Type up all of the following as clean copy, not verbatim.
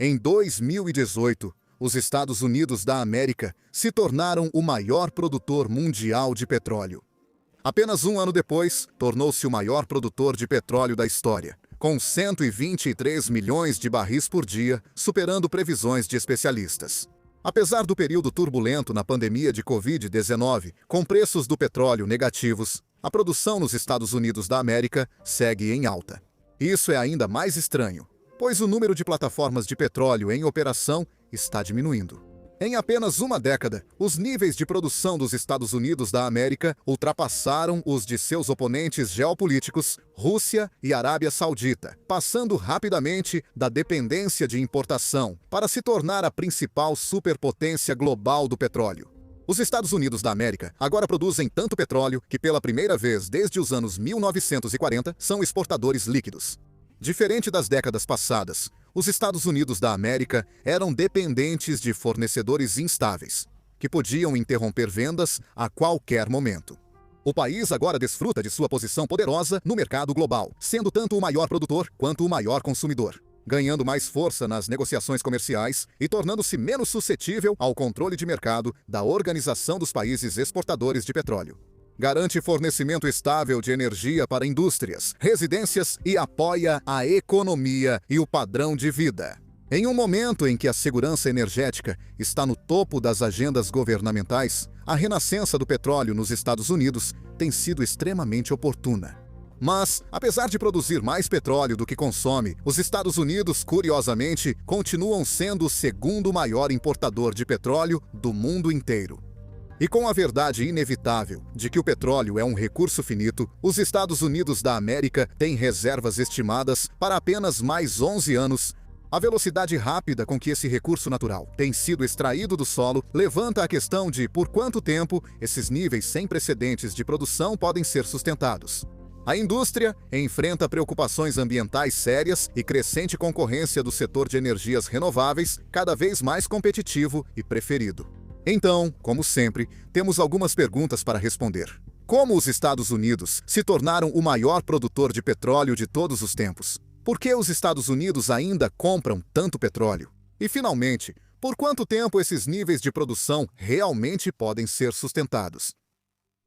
Em 2018, os Estados Unidos da América se tornaram o maior produtor mundial de petróleo. Apenas um ano depois, tornou-se o maior produtor de petróleo da história, com 123 milhões de barris por dia, superando previsões de especialistas. Apesar do período turbulento na pandemia de Covid-19, com preços do petróleo negativos, a produção nos Estados Unidos da América segue em alta. Isso é ainda mais estranho, pois o número de plataformas de petróleo em operação está diminuindo. Em apenas uma década, os níveis de produção dos Estados Unidos da América ultrapassaram os de seus oponentes geopolíticos, Rússia e Arábia Saudita, passando rapidamente da dependência de importação para se tornar a principal superpotência global do petróleo. Os Estados Unidos da América agora produzem tanto petróleo que, pela primeira vez desde os anos 1940, são exportadores líquidos. Diferente das décadas passadas, os Estados Unidos da América eram dependentes de fornecedores instáveis, que podiam interromper vendas a qualquer momento. O país agora desfruta de sua posição poderosa no mercado global, sendo tanto o maior produtor quanto o maior consumidor, ganhando mais força nas negociações comerciais e tornando-se menos suscetível ao controle de mercado da Organização dos Países Exportadores de Petróleo. Garante fornecimento estável de energia para indústrias, residências e apoia a economia e o padrão de vida. Em um momento em que a segurança energética está no topo das agendas governamentais, a renascença do petróleo nos Estados Unidos tem sido extremamente oportuna. Mas, apesar de produzir mais petróleo do que consome, os Estados Unidos, curiosamente, continuam sendo o segundo maior importador de petróleo do mundo inteiro. E com a verdade inevitável de que o petróleo é um recurso finito, os Estados Unidos da América têm reservas estimadas para apenas mais 11 anos. A velocidade rápida com que esse recurso natural tem sido extraído do solo levanta a questão de por quanto tempo esses níveis sem precedentes de produção podem ser sustentados. A indústria enfrenta preocupações ambientais sérias e crescente concorrência do setor de energias renováveis, cada vez mais competitivo e preferido. Então, como sempre, temos algumas perguntas para responder. Como os Estados Unidos se tornaram o maior produtor de petróleo de todos os tempos? Por que os Estados Unidos ainda compram tanto petróleo? E, finalmente, por quanto tempo esses níveis de produção realmente podem ser sustentados?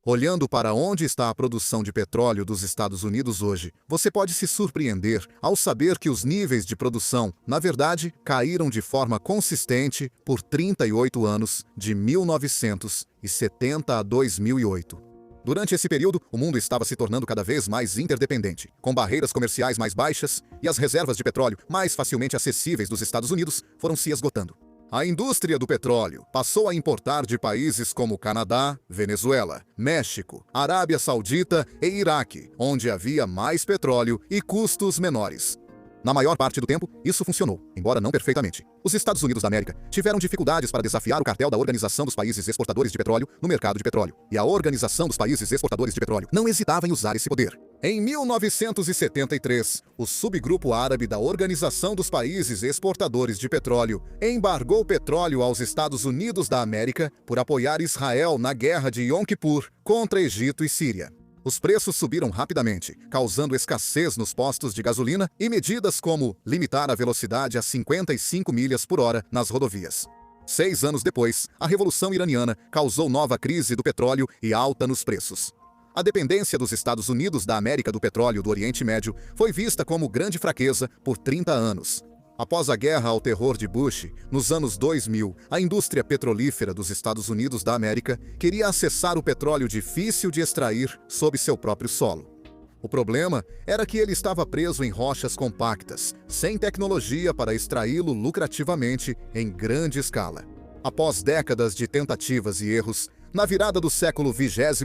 Olhando para onde está a produção de petróleo dos Estados Unidos hoje, você pode se surpreender ao saber que os níveis de produção, na verdade, caíram de forma consistente por 38 anos, de 1970 a 2008. Durante esse período, o mundo estava se tornando cada vez mais interdependente, com barreiras comerciais mais baixas e as reservas de petróleo mais facilmente acessíveis dos Estados Unidos foram se esgotando. A indústria do petróleo passou a importar de países como Canadá, Venezuela, México, Arábia Saudita e Iraque, onde havia mais petróleo e custos menores. Na maior parte do tempo, isso funcionou, embora não perfeitamente. Os Estados Unidos da América tiveram dificuldades para desafiar o cartel da Organização dos Países Exportadores de Petróleo no mercado de petróleo, e a Organização dos Países Exportadores de Petróleo não hesitava em usar esse poder. Em 1973, o subgrupo árabe da Organização dos Países Exportadores de Petróleo embargou petróleo aos Estados Unidos da América por apoiar Israel na Guerra de Yom Kippur contra Egito e Síria. Os preços subiram rapidamente, causando escassez nos postos de gasolina e medidas como limitar a velocidade a 55 milhas por hora nas rodovias. 6 anos depois, a Revolução Iraniana causou nova crise do petróleo e alta nos preços. A dependência dos Estados Unidos da América do petróleo do Oriente Médio foi vista como grande fraqueza por 30 anos. Após a guerra ao terror de Bush, nos anos 2000, a indústria petrolífera dos Estados Unidos da América queria acessar o petróleo difícil de extrair sob seu próprio solo. O problema era que ele estava preso em rochas compactas, sem tecnologia para extraí-lo lucrativamente em grande escala. Após décadas de tentativas e erros, na virada do século XXI,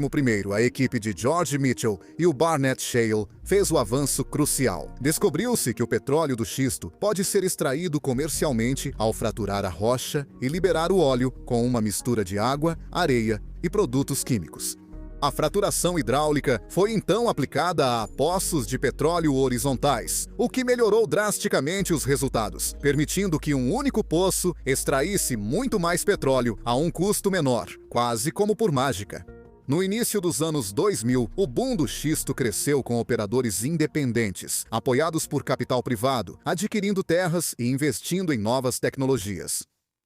a equipe de George Mitchell e o Barnett Shale fez o avanço crucial. Descobriu-se que o petróleo do xisto pode ser extraído comercialmente ao fraturar a rocha e liberar o óleo com uma mistura de água, areia e produtos químicos. A fraturação hidráulica foi então aplicada a poços de petróleo horizontais, o que melhorou drasticamente os resultados, permitindo que um único poço extraísse muito mais petróleo a um custo menor, quase como por mágica. No início dos anos 2000, o boom do xisto cresceu com operadores independentes, apoiados por capital privado, adquirindo terras e investindo em novas tecnologias.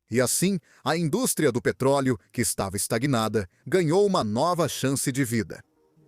E assim, a indústria do petróleo, que estava estagnada, ganhou uma nova chance de vida.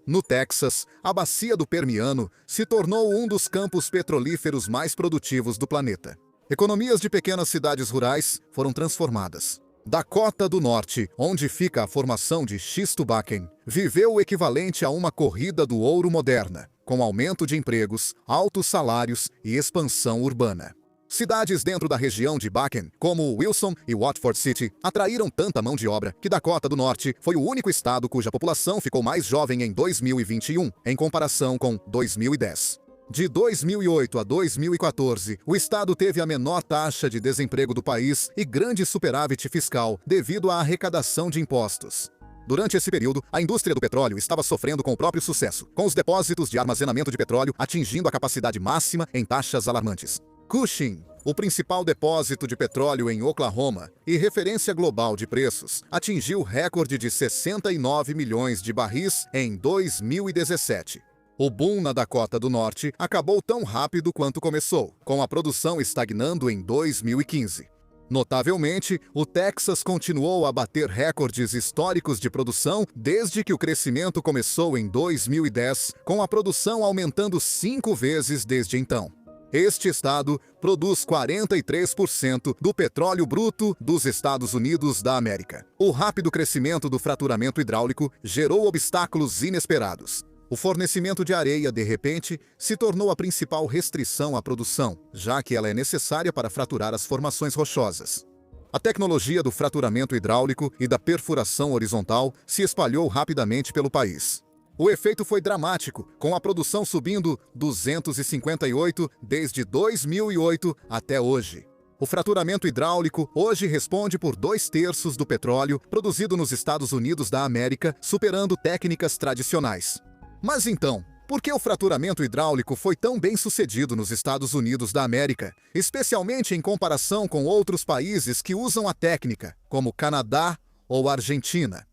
No Texas, a bacia do Permiano se tornou um dos campos petrolíferos mais produtivos do planeta. Economias de pequenas cidades rurais foram transformadas. Dakota do Norte, onde fica a formação de xisto Bakken, viveu o equivalente a uma corrida do ouro moderna, com aumento de empregos, altos salários e expansão urbana. Cidades dentro da região de Bakken, como Wilson e Watford City, atraíram tanta mão de obra que Dakota do Norte foi o único estado cuja população ficou mais jovem em 2021, em comparação com 2010. De 2008 a 2014, o estado teve a menor taxa de desemprego do país e grande superávit fiscal devido à arrecadação de impostos. Durante esse período, a indústria do petróleo estava sofrendo com o próprio sucesso, com os depósitos de armazenamento de petróleo atingindo a capacidade máxima em taxas alarmantes. Cushing, o principal depósito de petróleo em Oklahoma e referência global de preços, atingiu o recorde de 69 milhões de barris em 2017. O boom na Dakota do Norte acabou tão rápido quanto começou, com a produção estagnando em 2015. Notavelmente, o Texas continuou a bater recordes históricos de produção desde que o crescimento começou em 2010, com a produção aumentando 5 vezes desde então. Este estado produz 43% do petróleo bruto dos Estados Unidos da América. O rápido crescimento do fraturamento hidráulico gerou obstáculos inesperados. O fornecimento de areia, de repente, se tornou a principal restrição à produção, já que ela é necessária para fraturar as formações rochosas. A tecnologia do fraturamento hidráulico e da perfuração horizontal se espalhou rapidamente pelo país. O efeito foi dramático, com a produção subindo 258 desde 2008 até hoje. O fraturamento hidráulico hoje responde por 2/3 do petróleo produzido nos Estados Unidos da América, superando técnicas tradicionais. Mas então, por que o fraturamento hidráulico foi tão bem sucedido nos Estados Unidos da América, especialmente em comparação com outros países que usam a técnica, como Canadá ou Argentina?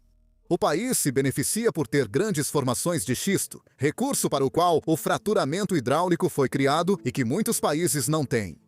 O país se beneficia por ter grandes formações de xisto, recurso para o qual o fraturamento hidráulico foi criado e que muitos países não têm.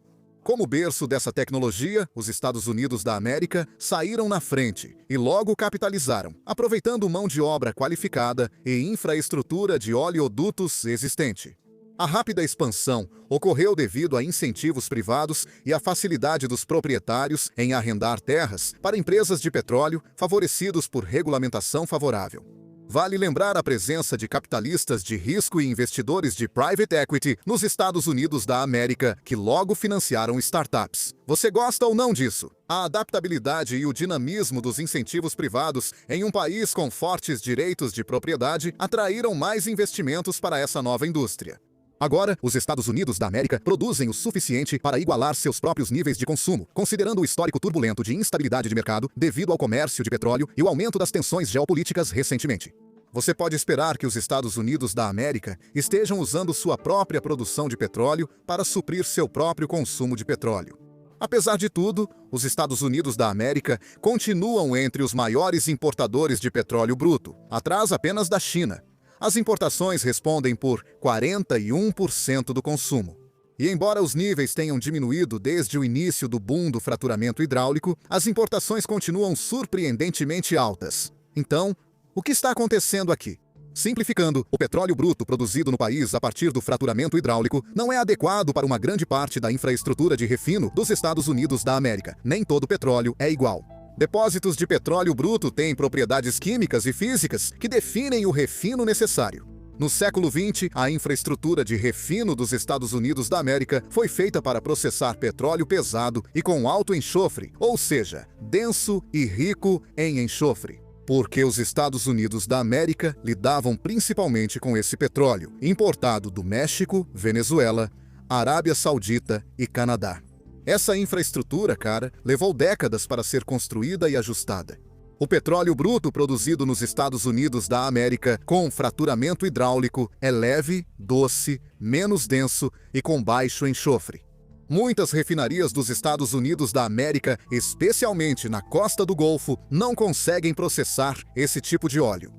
Como berço dessa tecnologia, os Estados Unidos da América saíram na frente e logo capitalizaram, aproveitando mão de obra qualificada e infraestrutura de oleodutos existente. A rápida expansão ocorreu devido a incentivos privados e a facilidade dos proprietários em arrendar terras para empresas de petróleo favorecidos por regulamentação favorável. Vale lembrar a presença de capitalistas de risco e investidores de private equity nos Estados Unidos da América que logo financiaram startups. Você gosta ou não disso? A adaptabilidade e o dinamismo dos incentivos privados em um país com fortes direitos de propriedade atraíram mais investimentos para essa nova indústria. Agora, os Estados Unidos da América produzem o suficiente para igualar seus próprios níveis de consumo, considerando o histórico turbulento de instabilidade de mercado devido ao comércio de petróleo e o aumento das tensões geopolíticas recentemente. Você pode esperar que os Estados Unidos da América estejam usando sua própria produção de petróleo para suprir seu próprio consumo de petróleo. Apesar de tudo, os Estados Unidos da América continuam entre os maiores importadores de petróleo bruto, atrás apenas da China. As importações respondem por 41% do consumo. E embora os níveis tenham diminuído desde o início do boom do fraturamento hidráulico, as importações continuam surpreendentemente altas. Então, o que está acontecendo aqui? Simplificando, o petróleo bruto produzido no país a partir do fraturamento hidráulico não é adequado para uma grande parte da infraestrutura de refino dos Estados Unidos da América. Nem todo petróleo é igual. Depósitos de petróleo bruto têm propriedades químicas e físicas que definem o refino necessário. No século XX, a infraestrutura de refino dos Estados Unidos da América foi feita para processar petróleo pesado e com alto enxofre, ou seja, denso e rico em enxofre. Porque os Estados Unidos da América lidavam principalmente com esse petróleo, importado do México, Venezuela, Arábia Saudita e Canadá. Essa infraestrutura, levou décadas para ser construída e ajustada. O petróleo bruto produzido nos Estados Unidos da América com fraturamento hidráulico é leve, doce, menos denso e com baixo enxofre. Muitas refinarias dos Estados Unidos da América, especialmente na costa do Golfo, não conseguem processar esse tipo de óleo.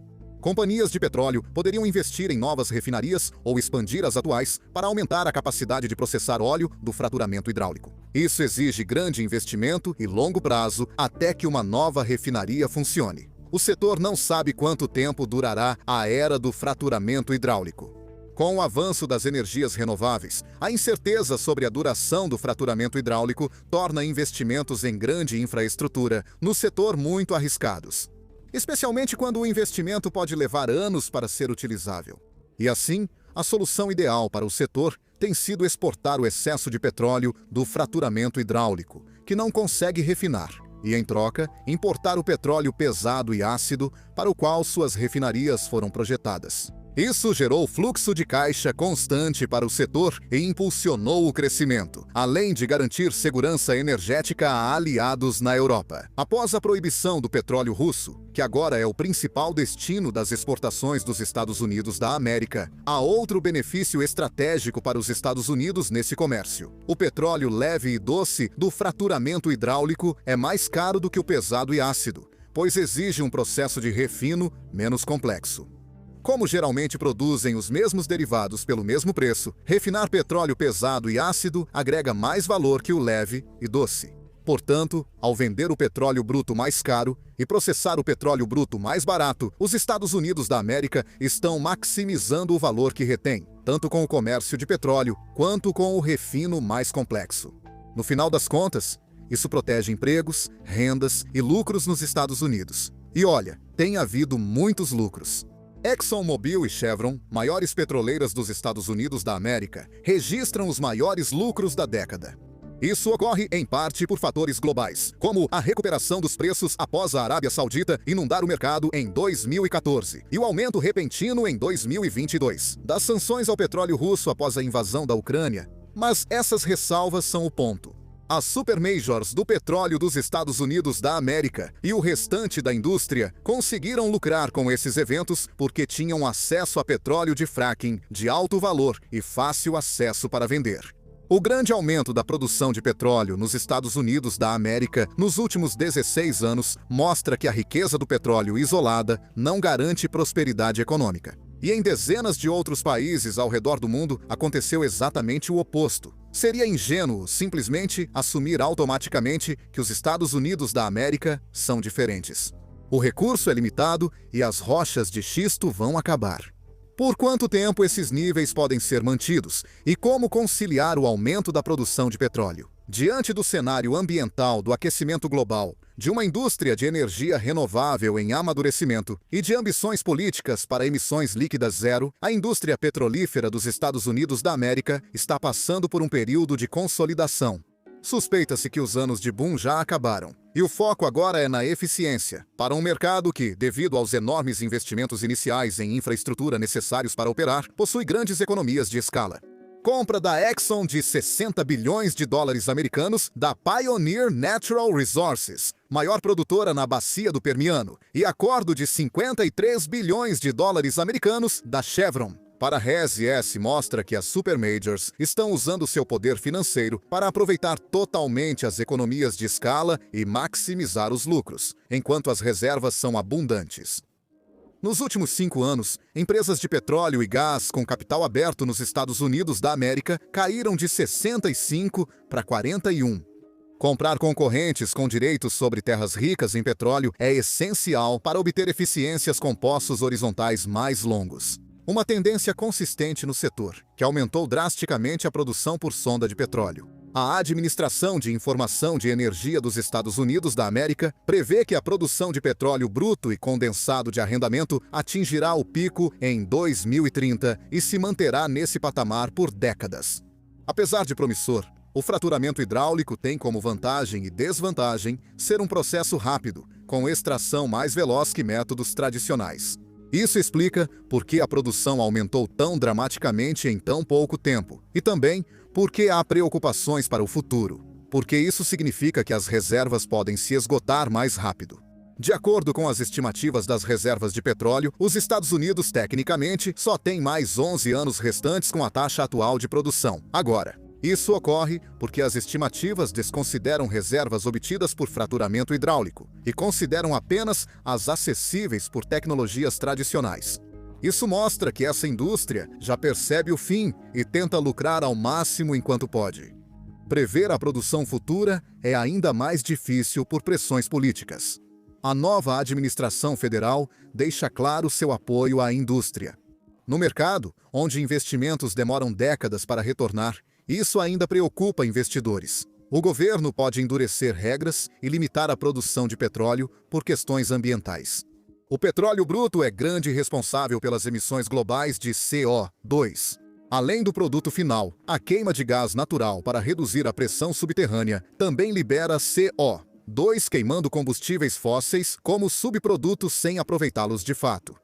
Companhias de petróleo poderiam investir em novas refinarias ou expandir as atuais para aumentar a capacidade de processar óleo do fraturamento hidráulico. Isso exige grande investimento e longo prazo até que uma nova refinaria funcione. O setor não sabe quanto tempo durará a era do fraturamento hidráulico. Com o avanço das energias renováveis, a incerteza sobre a duração do fraturamento hidráulico torna investimentos em grande infraestrutura no setor muito arriscados, especialmente quando o investimento pode levar anos para ser utilizável. E assim, a solução ideal para o setor tem sido exportar o excesso de petróleo do fraturamento hidráulico, que não consegue refinar, e, em troca, importar o petróleo pesado e ácido para o qual suas refinarias foram projetadas. Isso gerou fluxo de caixa constante para o setor e impulsionou o crescimento, além de garantir segurança energética a aliados na Europa. Após a proibição do petróleo russo, que agora é o principal destino das exportações dos Estados Unidos da América, há outro benefício estratégico para os Estados Unidos nesse comércio. O petróleo leve e doce do fraturamento hidráulico é mais caro do que o pesado e ácido, pois exige um processo de refino menos complexo. Como geralmente produzem os mesmos derivados pelo mesmo preço, refinar petróleo pesado e ácido agrega mais valor que o leve e doce. Portanto, ao vender o petróleo bruto mais caro e processar o petróleo bruto mais barato, os Estados Unidos da América estão maximizando o valor que retém, tanto com o comércio de petróleo quanto com o refino mais complexo. No final das contas, isso protege empregos, rendas e lucros nos Estados Unidos. E olha, tem havido muitos lucros. ExxonMobil e Chevron, maiores petroleiras dos Estados Unidos da América, registram os maiores lucros da década. Isso ocorre, em parte, por fatores globais, como a recuperação dos preços após a Arábia Saudita inundar o mercado em 2014 e o aumento repentino em 2022 das sanções ao petróleo russo após a invasão da Ucrânia. Mas essas ressalvas são o ponto. As supermajors do petróleo dos Estados Unidos da América e o restante da indústria conseguiram lucrar com esses eventos porque tinham acesso a petróleo de fracking de alto valor e fácil acesso para vender. O grande aumento da produção de petróleo nos Estados Unidos da América nos últimos 16 anos mostra que a riqueza do petróleo isolada não garante prosperidade econômica. E em dezenas de outros países ao redor do mundo aconteceu exatamente o oposto. Seria ingênuo simplesmente assumir automaticamente que os Estados Unidos da América são diferentes. O recurso é limitado e as rochas de xisto vão acabar. Por quanto tempo esses níveis podem ser mantidos e como conciliar o aumento da produção de petróleo? Diante do cenário ambiental do aquecimento global, de uma indústria de energia renovável em amadurecimento e de ambições políticas para emissões líquidas zero, a indústria petrolífera dos Estados Unidos da América está passando por um período de consolidação. Suspeita-se que os anos de boom já acabaram, e o foco agora é na eficiência, para um mercado que, devido aos enormes investimentos iniciais em infraestrutura necessários para operar, possui grandes economias de escala. Compra da Exxon de 60 bilhões de dólares americanos da Pioneer Natural Resources, maior produtora na bacia do Permiano, e acordo de 53 bilhões de dólares americanos da Chevron. Para Hess e Hess mostra que as supermajors estão usando seu poder financeiro para aproveitar totalmente as economias de escala e maximizar os lucros, enquanto as reservas são abundantes. Nos últimos 5 anos, empresas de petróleo e gás com capital aberto nos Estados Unidos da América caíram de 65 para 41. Comprar concorrentes com direitos sobre terras ricas em petróleo é essencial para obter eficiências com poços horizontais mais longos. Uma tendência consistente no setor, que aumentou drasticamente a produção por sonda de petróleo. A Administração de Informação de Energia dos Estados Unidos da América prevê que a produção de petróleo bruto e condensado de arrendamento atingirá o pico em 2030 e se manterá nesse patamar por décadas. Apesar de promissor, o fraturamento hidráulico tem como vantagem e desvantagem ser um processo rápido, com extração mais veloz que métodos tradicionais. Isso explica por que a produção aumentou tão dramaticamente em tão pouco tempo, e também por que há preocupações para o futuro, porque isso significa que as reservas podem se esgotar mais rápido. De acordo com as estimativas das reservas de petróleo, os Estados Unidos, tecnicamente, só têm mais 11 anos restantes com a taxa atual de produção. Agora, Isso ocorre porque as estimativas desconsideram reservas obtidas por fraturamento hidráulico e consideram apenas as acessíveis por tecnologias tradicionais. Isso mostra que essa indústria já percebe o fim e tenta lucrar ao máximo enquanto pode. Prever a produção futura é ainda mais difícil por pressões políticas. A nova administração federal deixa claro seu apoio à indústria. No mercado, onde investimentos demoram décadas para retornar, isso ainda preocupa investidores. O governo pode endurecer regras e limitar a produção de petróleo por questões ambientais. O petróleo bruto é grande responsável pelas emissões globais de CO2. Além do produto final, a queima de gás natural para reduzir a pressão subterrânea também libera CO2, queimando combustíveis fósseis como subprodutos sem aproveitá-los de fato.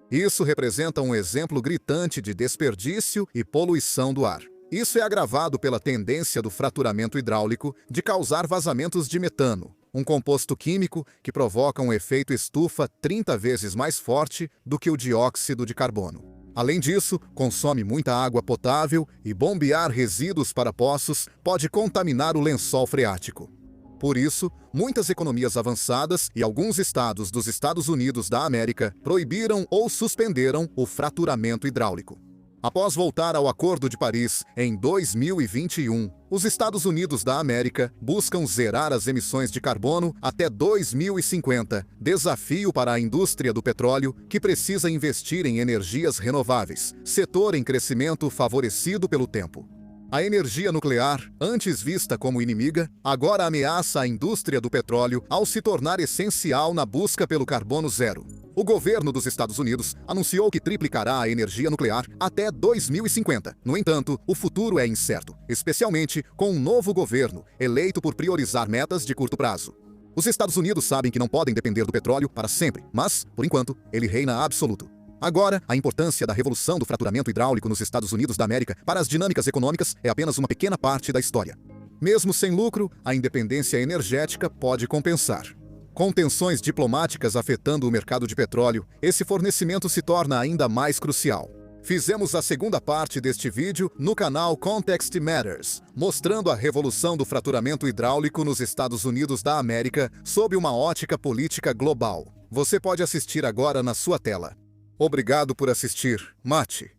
Isso representa um exemplo gritante de desperdício e poluição do ar. Isso é agravado pela tendência do fraturamento hidráulico de causar vazamentos de metano, um composto químico que provoca um efeito estufa 30 vezes mais forte do que o dióxido de carbono. Além disso, consome muita água potável e bombear resíduos para poços pode contaminar o lençol freático. Por isso, muitas economias avançadas e alguns estados dos Estados Unidos da América proibiram ou suspenderam o fraturamento hidráulico. Após voltar ao Acordo de Paris em 2021, os Estados Unidos da América buscam zerar as emissões de carbono até 2050, desafio para a indústria do petróleo, que precisa investir em energias renováveis, setor em crescimento favorecido pelo tempo. A energia nuclear, antes vista como inimiga, agora ameaça a indústria do petróleo ao se tornar essencial na busca pelo carbono zero. O governo dos Estados Unidos anunciou que triplicará a energia nuclear até 2050. No entanto, o futuro é incerto, especialmente com um novo governo eleito por priorizar metas de curto prazo. Os Estados Unidos sabem que não podem depender do petróleo para sempre, mas, por enquanto, ele reina absoluto. Agora, a importância da revolução do fraturamento hidráulico nos Estados Unidos da América para as dinâmicas econômicas é apenas uma pequena parte da história. Mesmo sem lucro, a independência energética pode compensar. Com tensões diplomáticas afetando o mercado de petróleo, esse fornecimento se torna ainda mais crucial. Fizemos a segunda parte deste vídeo no canal Context Matters, mostrando a revolução do fraturamento hidráulico nos Estados Unidos da América sob uma ótica política global. Você pode assistir agora na sua tela. Obrigado por assistir. Mate.